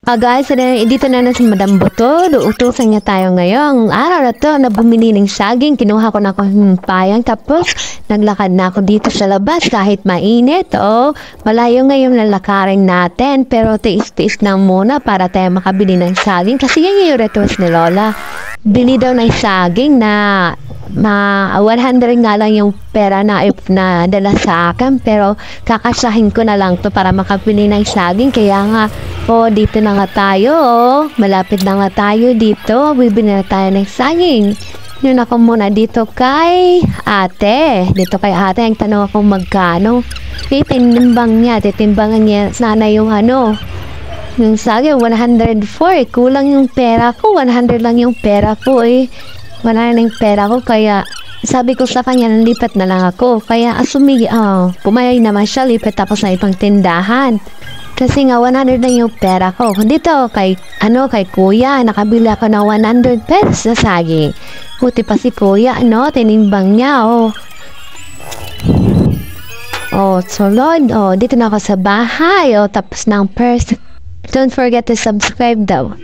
Guys, dito na si Madam Butod. Utusan niya tayo ngayong araw na to na bumili ng saging. Kinuha ko na ako ng payang. Tapos, naglakad na ako dito sa labas kahit mainit. Malayo ngayong lalakarin natin. Pero tiis-tiis na muna para tayo makabili ng saging. Kasi yan yung request ni Lola. Bili daw ng saging na 100 nga lang yung pera na dala sa akin. Pero kakasahin ko na lang to para makabili ng saging. Kaya nga, dito na nga tayo. Malapit na nga tayo dito. Bibili na tayo ng saging. Yun ako muna dito kay ate. Dito kay ate, ang tanong ako magkano. Titimbang niya. Titimbangan niya sana yung yung saging, 104. Kulang yung pera ko. 100 lang yung pera ko Wala na yung pera ko. Kaya sabi ko sa kanya, lipat na lang ako. Kaya pumayag naman siya. Lipat ako sa ibang tindahan. Kasi nga 100 lang yung pera ko. Dito kay kuya, nakabili ako ng 100 pesos na saging. Buti pa si kuya, tinimbang niya, Solod, dito na ako sa bahay, tapos ng first. Don't forget to subscribe daw.